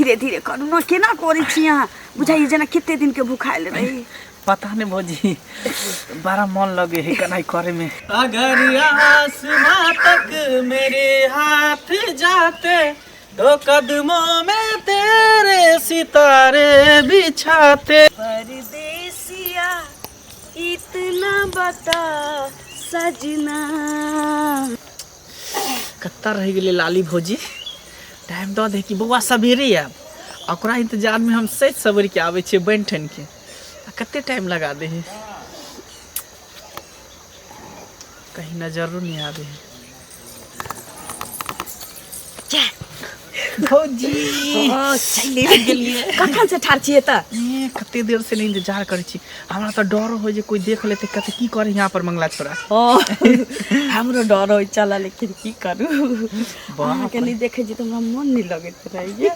धीरे धीरे करू न केना करै छी अहाँ बुझाइए जेना कते दिन के भूखाइल रही। पता नहीं भौजी बड़ा मन लगे है कनाई करे में। अगर आसमां तक मेरे हाथ जाते तो कदमों में तेरे सितारे बिछाते। परदेसिया इतना बता सजना। कत्ता रह गए लाली भौजी टाइम दो दे कि बउआ सवेरे आब ओकरा इंतजार में हम सच सवेर के आवे छे बन ठन के कते टाइम लगा दे है कहीं नजरो नहीं आवे है। भौजी चले गेलिए कखन से ठार छिए त कते देर से इंतजार करे छी हमरा तो डर हो जे कोई देख लेते कते की करे यहाँ पर मंगला छोरा। हमरो डर हो चला लेकिन की करू अहाँ के नहीं देखे जी तो हमरा मन नहीं लगत रहिए।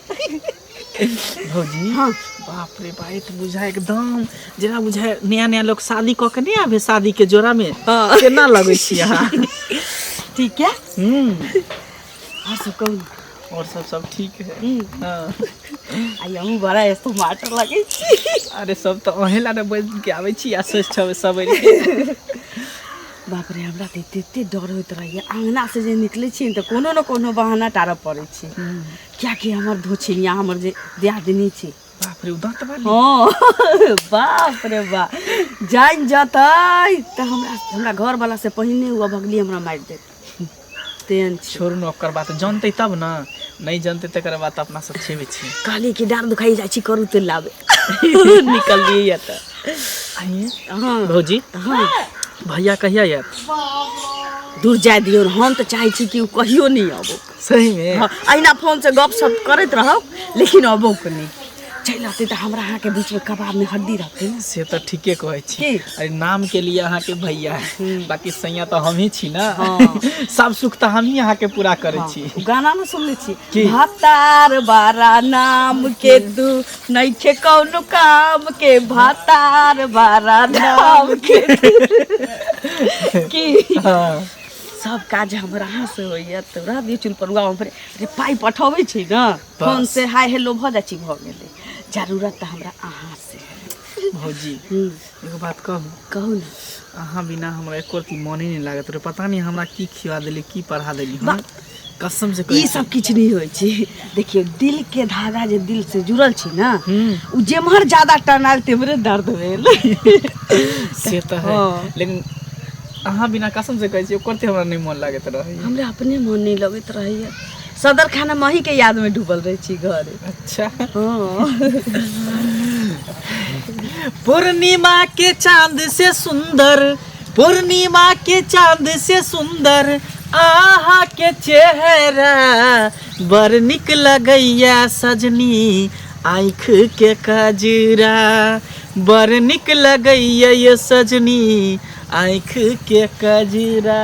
भौजी हाँ बाप रे बात बुझा एकदम जेना बुझा नया नया लोग शादी क के नहीं आवे शादी के जोरा में केना लगे छी यहाँ। ठीक है और सब कहू और सब ठीक है। हाँ आई हम बड़ा ऐसा टमाटर लगे छी। अरे सब तो अहेला ने बोल के आवे छी आसस सब बाप रे हमरा त एते डर होइत रहिए आंगना से जे निकले छी त कोनो न कोनो बहाना टार पड़े छी क्या कि हमर धोछिनिया हमर जे दियादनी छी। बाप रे उदात वाली हां बाप रे बा जान जतै त हमरा घर वाला से पहिने हुआ भगली हमरा मार दे तेन छोड़ न ओकर बात जानते तब ना नहीं जानते तकर बात अपना सब छेबे छी कहली कि डार दुखाई जाय छी करू ते लावे निकल लिए त आइए। हां भौजी हां भैया कहिया यार दूर जाय दियो हम तो चाहे छी कि उ कहियो नहीं आबो सही में। हां आइना फोन से गप सप करत रहो लेकिन आबो को नहीं चल आते तो हमरा अहाँ के बीच में कबाब में हड्डी रहते ना से तो ठीके कहै छी। अरे नाम के लिए अहाँ के भैया बाकी सैया तो हम ही छी ना। सब सुख तो हम ही अहाँ के पूरा करे छी। गाना में सुन ले छी भातार बारा नाम के तू नहीं छे कौनो काम के भातार बारा नाम के की सब काज हमरा हाथ से होइए तो रह दियो चुल पर रे पाई पठावे छी ना फोन से हाय हेलो भ जाची भ गेले जरूरत तो हमरा अहाँ से है। भौजी एगो बात कहू ना अहाँ बिना हमरा एको रती मन ही नहीं लागत रे पता नहीं हमरा की खिवा देली की पढ़ा देली हम कसम से ई सब किछ नहीं होय छी। देखिए दिल के धागा जे दिल से जुड़ल छी ना उ जेमहर ज्यादा टनाल तेमरे दर्द भेल से तो है लेकिन अहाँ बिना कसम से कहै छी ओकरते हमरा नहीं मन लागत रहे हमरा अपने मन नहीं लगत रहिए सदर खाना मही के याद में डूबल रहे छी घर। अच्छा पूर्णिमा के चांद से सुंदर पूर्णिमा के चांद से सुंदर आहा के चेहरा बर निक लगैया सजनी आँख के कजरा बर निक लगैया ये सजनी आँख के कजरा।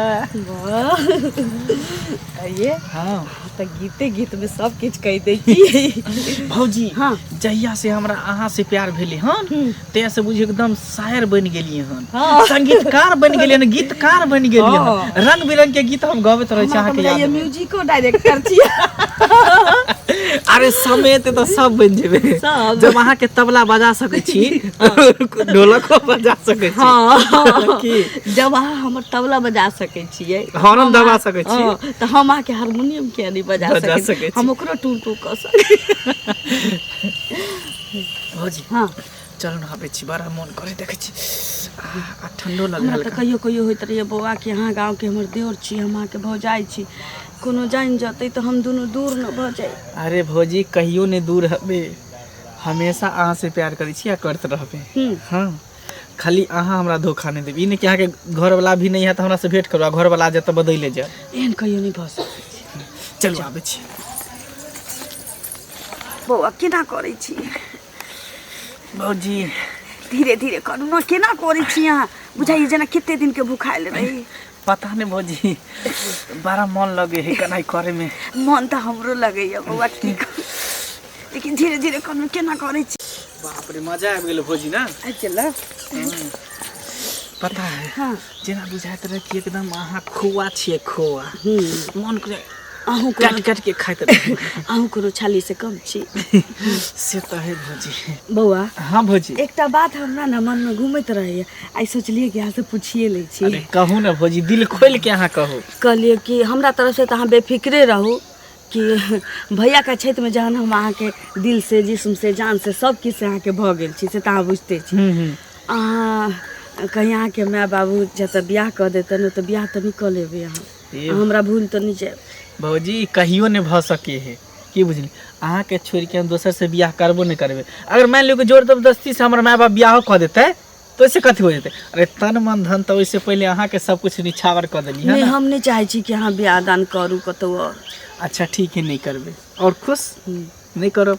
ये हाँ तो गीते गीत में सब किछ कह दे छी। भौजी हाँ जहिया से हमरा अहाँ से प्यार भेले हन ते से बुझ एकदम शायर बन गेलिए हन हाँ। संगीतकार बन गेलिए हन गीतकार बन गेलिए हन रंग बिरंग के गीत हम गावत रहे छी अहाँ के याद म्यूजिको डायरेक्टर छी। अरे समेत तो सब बन जेबे जब अहाँ के तबला बजा सके छी ढोलको बजा सके छी। हां की जब अहाँ हमर तबला बजा सके छिए हारमोनियम दबा सके छी तो हम अहाँ के हारमोनियम के नहीं बजा सके हम ओकरो टू टू क सके। भौजी हां चल न आबे छी बड़ा मन करे देखे छी आ ठंडो लगल त कहियो कहियो होइत रहिए बौआ कि अहाँ गांव के हमर देवर छी हम अहाँ के भौजाई छी कोनो जान जतै तो हम दोनों दूर न भ जाई। अरे भौजी कहियो ने दूर हबे हमेशा अहाँ से प्यार करै छी आ करत रहबे। हाँ खाली अहाँ हमरा धोखा नहीं देबी ने कि अहाँ के घर वाला भी नहीं है तो हमरा से भेंट करू घर वाला जे त बदले जा एहन कहियो नहीं भ सकै। चलो आबे छी बौआ केना करै छी भौजी धीरे धीरे करू न केना करै छी अहाँ बुझाइए जेना कते दिन के भूखाइल रही। पता नहीं भौजी बड़ा मन लगे है कनाई करे में मन तो हमरो लगैया बौआ की लेकिन धीरे धीरे करू केना करै छी। बाप रे मजा आ गेल भौजी ना चल पता है हाँ जेना बुझाइत रहे कि एकदम अहाँ खोआ छिए खोआ मन करे आहू काट काट के खाइत आहू कोनो छाली से कम छी से तो है भौजी। बौआ हाँ भौजी। एकटा बात हमरा ना मन में घूमत रहे, आई सोचलिए कि यहाँ से पूछिए ले छी। अरे कहू ना भौजी, दिल खोल के अहाँ कहू। कहलिए कि हमरा तरफ से तो अहाँ बेफिक्रे रहू कि भैया का क्षेत्र में जहन हम अहाँ के दिल से, जिस्म से, जान से, सब किछ से अहाँ के भ गेल छी, से तो अहाँ बुझते छी। अहाँ कहीं अहाँ के माय बाबू जब बियाह कर देते न तो बियाह तो नहीं कर लेबे अहाँ, हमरा भूल तो नहीं जाए भौजी। कहियो नहीं भ सके है की बुझली, अहाँ के छोड़ के हम दोसर से बियाह करबो नहीं करबे। अगर मान लो कि जोर जबरदस्ती से हमारे माय बाप बियाह कर देते तो इससे कथी हो जेते। अरे तन मन धन तो इससे पहले अहाँ के सब कुछ निछावर कर देली है नहीं, ना। हम नहीं चाहे छी कि अहाँ बियाह दान करू कतौ और। अच्छा ठीक है, नहीं करबे और खुश नहीं करब।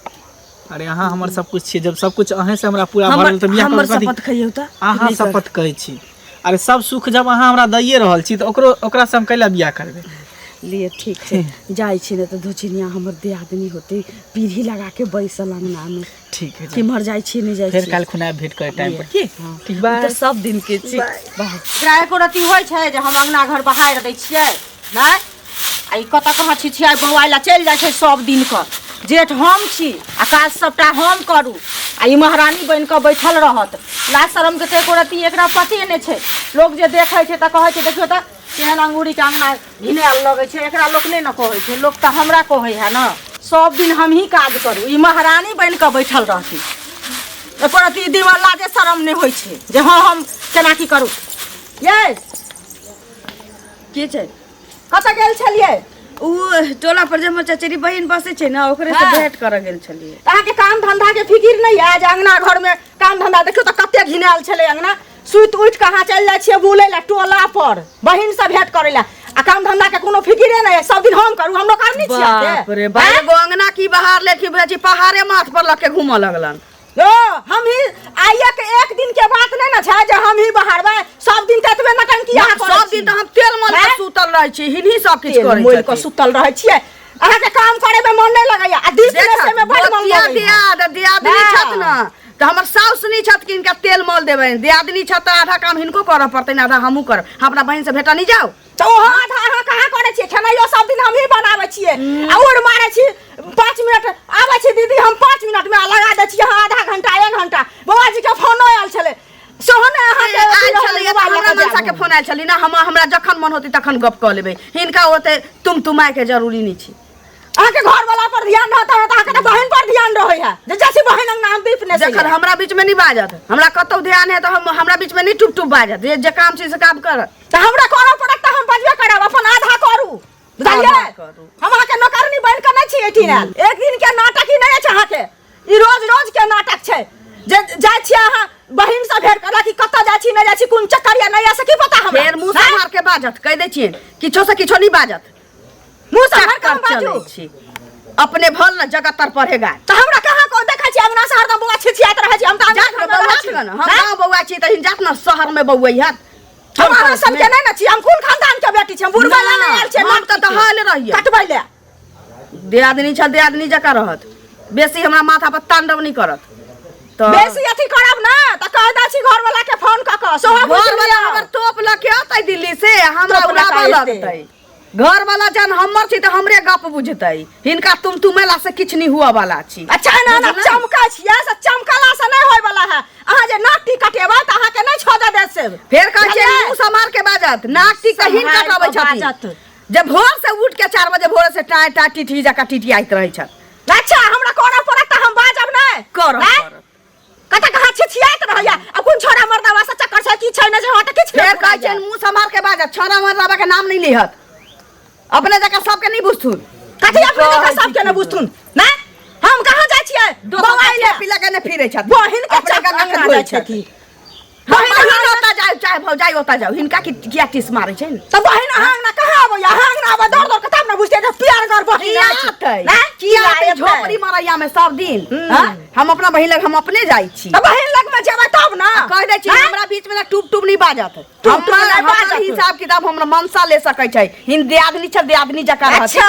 अरे अहाँ हमर सब कुछ छी, जब सब कुछ अहे से हमरा पूरा भरल त बियाह हमर करब। शपथ खइयौ त अहाँ शपथ कहै छी। अरे सब सुख जब अहाँ हमरा दैये रहल छी तो ओकरा से हम कैला बियाह करबे। लिए ठीक है, जाय छी न त दोचिनिया हमर दियादनी होते पीढ़ी लगा के बैसल अंगना में। ठीक है, कि मर जाय छी नहीं जाय छी, फिर काल खुना भेंट करे टाइम पर की। ठीक बा, त सब दिन के छी। एकरा एको रती होइ छै जे हम अंगना घर बहारि दै छियै नहि। आ ई कतऽ कहाँ छिछिया बौआ ला चलि जाइ छै सब दिन क। जेठ हम छी आ काज सबटा हम करू आ ई महारानी बनि कऽ बैठल रहत। लाज शरम के एको रती एकरा पते नहि छै। लोग जे देखै छै तऽ कहै छै देखियो तऽ केहन अंगूरी के अंगना घिनायल लगै छै। एकरा लोक नहि न कहै छै, लोक तऽ हमरा कहै है न। सब दिन हम ही काज करू, ई महारानी बनि कऽ बैठल रहती। एको रती दिमाग लाजे शरम नहि होइ छै जे हाँ हम केना की करू। ये के छै? कतऽ गेल छलियै? उ टोला पर जे हमर चचेरी बहिन बसे छै ना, ओकरे से भेंट कर गेल छलिए। अहाँके काम धंधा के फिकिर नहीं है जे अंगना घर में काम धंधा देखियो तो कते घिनायल छले अंगना। सुत उठ कहाँ चल जाय छियै बुलै ला टोला पर बहिन से भेंट करे ला आ काम धंधा के कोनो फिकिरे नहीं है। सब दिन हम करू, हम लोग करनी छियै। बाप रे बाप, एगो अंगना की बाहर लेके भेजी पहाड़े माथ पर लके घूमऽ लगलन। ओ हम ही आइया के एक दिन के बात नहीं ना छै जे हम ही बहारबै। सब दिन ततबे नटंकी अहाँ करै छी। सब दिन त हम तेल मल के सुतल रह छी, हिनही सब किछ करै मोल के सुतल रहै छियै। अहाँ के काम करे में मन नहीं लगैया आ दिन से में बड़ मन लगैया। दियादनी छत ना त हमर साउस नहीं छत कि इनका तेल मल देबै। दियादनी छत आधा काम हिनको करऽ पड़तै, आधा हमहू करब। अपना बहिन से भेटा नहीं जाओ तो आधा अहाँ कहाँ करे छियै? खेनाइयो सब दिन हम ही बनाबै छियै आ उड़ मारै छी। 5 मिनट आबै छी दीदी, हम 5 मिनट में लगा दै छियै आधा घंटा 1 घंटा। बौआ जी के फोनो आयल छले, सोहने अहाँ के आयल छलै। हमरा मनसा के फोन आयल छली ना, हमरा जखन मन होती तखन गप क लेबै। हिनका ओते तुमाय के जरूरी नहीं छी। अहाँ के घर वाला पर ध्यान रहता है तो अहाँ के बहन पर ध्यान रहै है जे जैसे बहन अंगना हम बीप ने जखन हमरा बीच में नहीं बाजत, हमरा कतौ ध्यान है तो हमरा बीच में नहीं टुप टुप बाजत। जे काम छी से काम कर त हमरा करऽ पड़त त हम बजबे करब, अपन आधा करू। बुझलियै? हम अहाँ के नौकरनी बन के नहीं छी एठी ना। एक दिन के नाटक ही नहीं छै अहाँ के, ई रोज रोज के नाटक छै। जे जाय छी अहाँ बहिन से भेंट करला कि कतऽ जाय छी नहीं जाय छी, कोन चक्करिया नहीं आ से की पता हमरा। फेर मुंह से मार के बाजत, कह दै छियै किछो से किछो नहीं बाजत। मुंह से मार के बाजू छी अपने भल न जगत तर पढ़ेगा। त हमरा कहाँ को देखै छी अंगना से हरदम बौआ छिछियात रहै छी। हम त जात में बौआ छी न, हम गांव बौआ छी त जात न शहर में बौआ है। हमारा सब के नहीं न छी, हम कोन खानदान के बेटी छी? हम बुढ़वा नहीं आयल छी, हम त दहाल रहिए कटबै ले। दियादनी छ, दियादनी जका रहत। बेसी हमरा माथा पर तांडव नहीं करत। तो बेसी अथी करब ना त कह दै छी घर वाला के फोन क के सोहा घर वाला हमर तोप लके आतै दिल्ली से, हमरा उड़ाबा लगतै। घर वाला जन हमर छी त हमरे गप बुझतै। हिनका तुमेला से किछ नहीं हुआ वाला छी। अच्छा ना ना चमका छियै से चमकला से नहीं होय वाला है। अहाँ जे नाटी कटेबै त अहाँ के नहीं छोड़ दे से। फेर कहै छै मुंह समार के बाजत, नाटी कहिन कटबै छथि। जब भोर से उठ के 4 बजे भोर से टाइ टाइ टिटी जका टिटी आइत रहै छ। अच्छा हमरा करऽ पड़त त हम बाजब नहीं करब कतऽ कहाँ छिछियात रहैया। अब कोन छोरा मर्दावा से चक्कर छै की छै न जे हट किछ फेर कहै छै मुंह समार के बाजत। छोरा मर्दावा के नाम नहीं लिहत, अपने जका सबके नहीं बुझथुन। कथि अपने जका सबके न बुझथुन ना? हम कहाँ जाइ छियै? बौआ ले पिला के ने फिरै छ। बहिन के अपने का अंगना जाइ छथि। बहिन होता जाओ चाहे भौजाई होता जाओ, हिनका की किया टिस मारै छै। त बहिन अंगना कहाँ आबैया? अंगना आबे दौड़ दौड़ के तब न बुझते जे प्यार कर बहिन आतै ना किया आतै झोपड़ी मारैया में सब दिन। हां हम अपना बहिन लग हम अपने जाइ छी। त बहिन लग में जेबै तब ना कह दै छी हमरा बीच में टूप टूप नहीं बाजत। हमरा हिसाब किताब हमरा मनसा ले सकै छै। हिन दियादनी छ, दियादनी जका रहत। अच्छा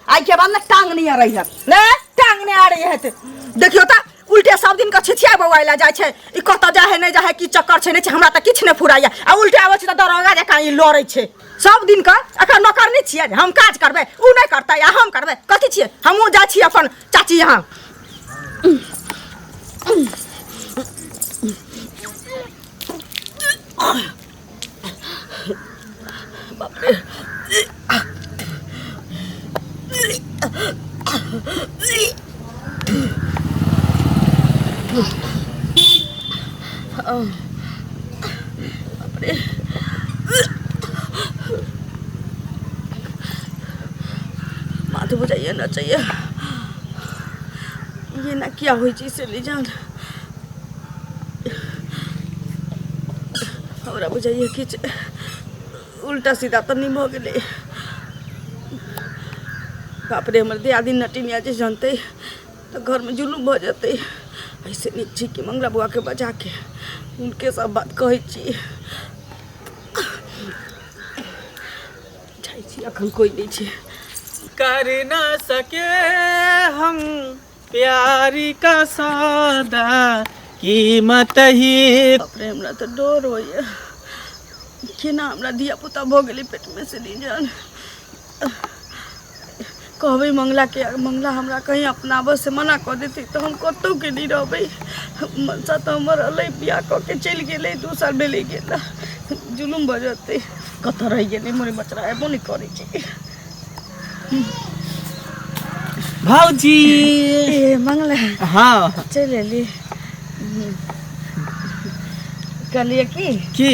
आई के बाद न टांग नहीं रही है ने टांग ने आ रही है। देखियो त उल्टे सब दिन के छिछिया बौआइला जाइ छै ई कत जा है नहीं जा है की चक्कर छै नहीं छै हमरा त किछ नहीं फुराइया आ उल्टे आबै छै त दरोगा जकाँ ई लड़ै छै सब दिन का एकर नौकर नहीं छियै हम काज करबै उ नहीं करतै आ हम करबै कथी छियै हमहूँ जाइ छी अपन चाची यहाँ माथे बुझाइए ना चाहिए ये ना क्या हुई चीज से ले जान हमरा बुझाइए कि उल्टा सीधा तो नहीं हो गए बाप रे हमर दियादी नटिनिया जे जानते तो घर में जुलूम हो जाते ऐसे नीचे कि मंगला बुआ के बजा के उनके सब बात कहे अखन कोई नहीं छे कर ना सके हम प्यारी का सौदा कीमत ही बापरे हमरा तो डर होइए केना हमरा धिया पुता भ गेलै पेट में से नहीं जान कहबै मंगला हमरा कहीं अपनाबे से मना कर देती तो हम कतौ के नहीं रहबै मनसा तो हमर अलै बियाह क के चल गेलै 2 साल भेले गेला जुलुम भ जते कत रह गेलै मोरे बचरा एबो नहीं करै छै भाऊजी ए मंगला हाँ चल एली कहलिए की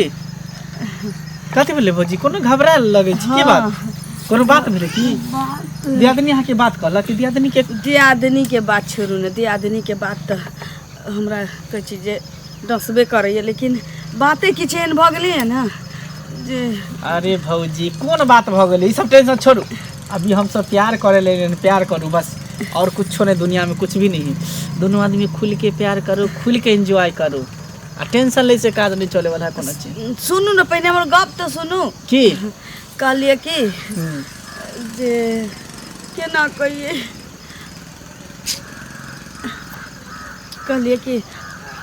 कथी भेलै भौजी कोनो घबराए लगै छै की बात कोनो बात भेलै की दियादनी अहाँ के बात कहलक कि दियादनी के बात छोड़ू ने दियादनी के बात तो हमरा कोई चीज डसबे करैए लेकिन बातें किछ एहन भ गेलै है ना जे अरे भौजी कोन बात भ गेलै ई सब टेंशन छोड़ू अभी हम सब प्यार करे ले प्यार करू बस और कुछ नहीं दुनिया में कुछ भी नहीं दोनों आदमी खुल के प्यार करो खुल के एंजॉय करो आ टेंशन ले से काज नहीं चले वाला है कोनो चीज सुनू ना पहले हमर गप तो सुनू की कहलिए कि जे केना कहिए कहलिए कि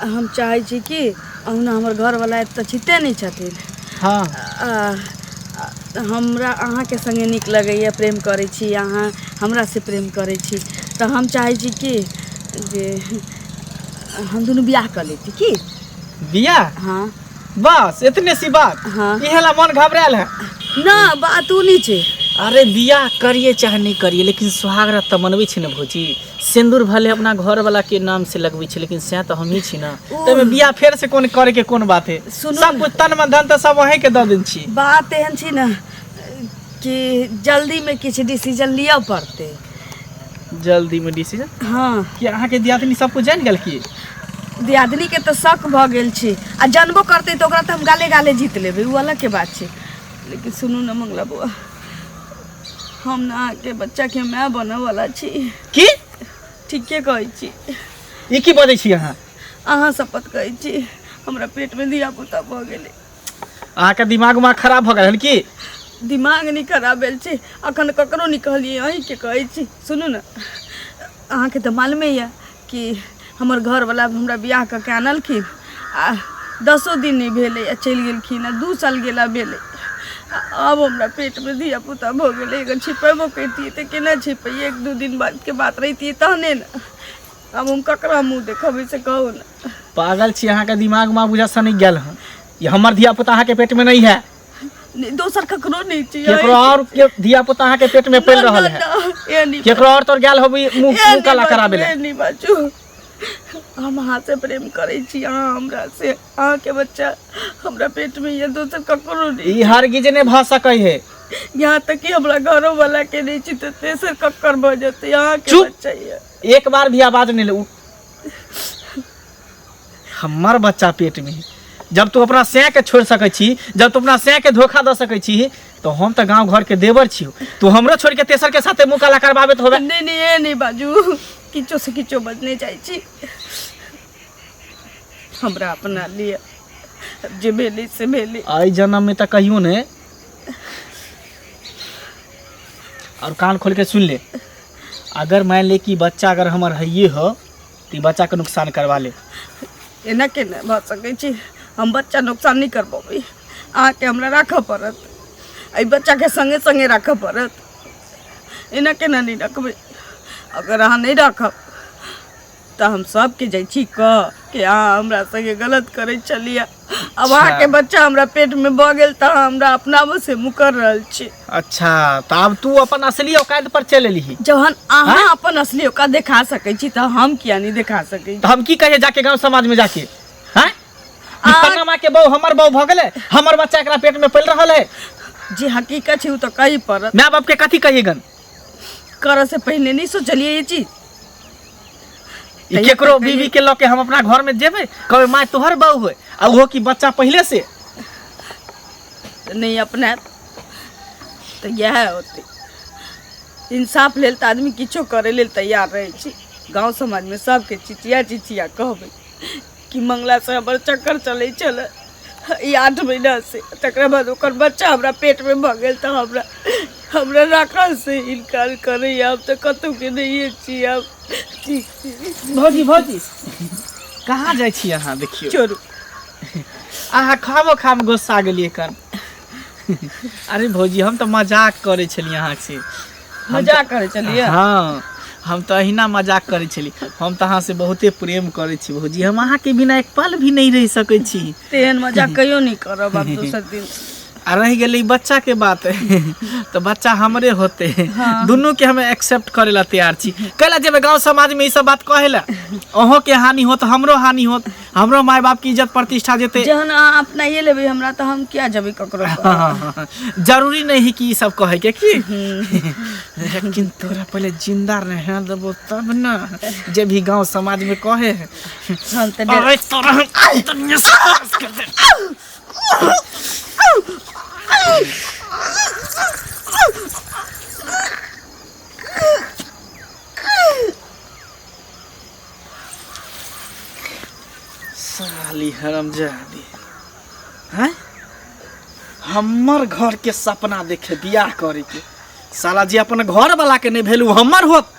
हम चाहे छी कि अहुना हमर घर वाला तो छिते नहीं छथिन हाँ हमरा अहाँ के संगे निक लगैए प्रेम करै छी अहाँ हमरा से प्रेम करै छी तो हम चाहे छी कि जे हम दोनों बियाह कर लेती की बियाह हाँ बस इतने सी बात हाँ इहेला मन घबरायल है ना बात उ नहीं छे अरे बियाह करिए चाहे नहीं करिए लेकिन सुहागरात तो मनबै छी ने भौजी सिंदूर भले अपना घर वाला के नाम से लगबै छी लेकिन से तो हम ही छी ना तमे बियाह फेर से कोन करे के कोन बात है सब कुछ तन में धन तो सब वहीं के द दिन छी बात एहन छी ना कि जल्दी में किछ डिसीजन लिया पड़ते जल्दी में डिसीजन हाँ कि अहाँ के दियादनी सब कुछ जान गेल की दियादनी के तो शक भ गेल छी आ जानबो करते तो ओकरा तो हम गाले गाले जीत लेबै उ अलग के बात छै लेकिन सुनू ना मंगला बुआ हम ना के बच्चा के माय बने वाला छी की ठीके कहै छी ई की बजै छी अहाँ शपथ कहै छी हमरा पेट में धिया पुता भ गेलै अहाँ के दिमाग में खराब भ गेल की दिमाग नहीं खराब भेल छै अखन ककरो नहीं कहलिए अहीं के कहै छी सुनू ना अहाँ के तो मालूमे ये कि हमर घर वाला हमरा बियाह क के आनलखिन आ 10 दिन नहीं भेले आ चल गेलखिन आ 2 साल गेला भेले अब हमरा पेट में धिया पुता भ गेलै अगर छिपेबो करती तो केना छिपै 1-2 दिन बाद के बात रही तहने ना अब हम ककरा मुँह देखबै से कहू ना पागल छी अहाँ के दिमाग में बुझा सा नहीं गेल हन ये हमर धिया पुता अहाँ के पेट में नहीं है दोसर ककरो नहीं छी केकरो और के धिया पुता अहाँ के पेट में पल रहल है केकरो और तोर गेल होबी मुंह काला कराबे ले नहीं बाजू हम अहाँ से प्रेम करे छी अहाँ हमरा से अहाँ के बच्चा हमरा पेट में ये दोसर ककरो नहीं ई हरगिज ने भ सकै है यहाँ तक कि हमरा घरों वाला के नहीं छी तो तेसर कक्कर भ जते अहाँ के बच्चा ये एक बार भी आवाज नहीं ले हमर बच्चा पेट में जब तू अपना सै के छोड़ सकै छी जब तू अपना सै के धोखा द सकै छी तो हम तो गांव घर के देवर छी तू हमरो छोड़ के तेसर के साथे मुंह काला करबाबे तो होबे नहीं नहीं ये नहीं बाजू किचो से किचो बजने जाय छी हमरा अपना लिए जे भेली से भेली आई जन्म में तो कहियो ने और कान खोल के सुन ले अगर मान ले कि बच्चा अगर हमर हइये हो ती बच्चा के नुकसान करवा ले। एना के नहीं भऽ सकै छी, हम बच्चा नुकसान नहीं कर पबै, अहाँके हमरा राखऽ पड़त, एहि बच्चा के संगे संगे राखऽ पड़त, एना केना नहीं रखबै। अगर अहाँ नहीं रखब तो हम सबके जाइ छी कह कि अहाँ हमरा संगे गलत करै छलिए, अब अहाँ के बच्चा हमरा पेट में भऽ गेल तऽ हमरा अपनाबो से मुकर रहल छी। अच्छा तो अब तू अपन असली औकात पर चल एली। जहन अहाँ अपन असली औकात दिखा सकै छी तऽ हम किया नहीं दिखा सकै? तो हम की कहिए जाके गांव समाज में जाके, हैं पन्नामा के बहू हमर बहू भ गेले, हमर बच्चा एकरा पेट में पल रहल है। जे हकीकत छै उ तो कही पड़त। माँ बाप के कथी कहिए गन? करे से पहले नहीं सोचलिए ये चीज। केकरो बीवी के लके हम अपना घर में जेबे कहबे माँ तोहर बहू है आ वो की बच्चा पहले से नहीं अपना तो यह होते। इंसाफ लेल तो आदमी किछो करे लेल तैयार रहे छी। गांव समाज में सबके चिचिया चिचिया कहबे कि मंगला से हमर चक्कर चले चल 8 महीना से, तकरा बाद ओकर बच्चा हमरा पेट में भ गेल तो हमरा राखल से इनकार करे। अब तो कतौ के नहीं छी। अब भौजी भौजी कहाँ जाइ छी अहाँ? देखियो छोड़ू, अहाँ खाबो खाम गुस्सा गेलिए कर। अरे भौजी हम तो मजाक करे छली अहाँ से। मजाक करे चलिए। हाँ हम तो अहिना मजाक करे छली। हम तो अहाँ से बहुते प्रेम करे छी भौजी, हम अहाँ के बिना एक पल भी नहीं रह सकै छी। तेहन मजाक कहियो नहीं करब अब दोसर दिन। आ रह गेली बच्चा के बात तो बच्चा हमरे होते। हाँ। दोनों के हमें एक्सेप्ट करे ला तैयार छी। कैला जब गांव समाज में ई सब बात कहेला अहों के हानि होत, हमरो हानि होत, हमरो माय बाप की इज्जत प्रतिष्ठा जेते। जहन अहाँ अपना ये लेबे हमरा तो हम क्या जबे ककरो पर। जरूरी नहीं है कि ई सब कहे के की। लेकिन तोरा पहले जिंदा रह देबो तब ना जे भी गांव समाज में कहे। हम तो अरे तोरा हम दुनिया सास कर दे। साली हरामजादी हैं, हमर घर के सपना देखे बियाह करे के, साला जी अपन घर वाला के नहीं भेलू हमर होत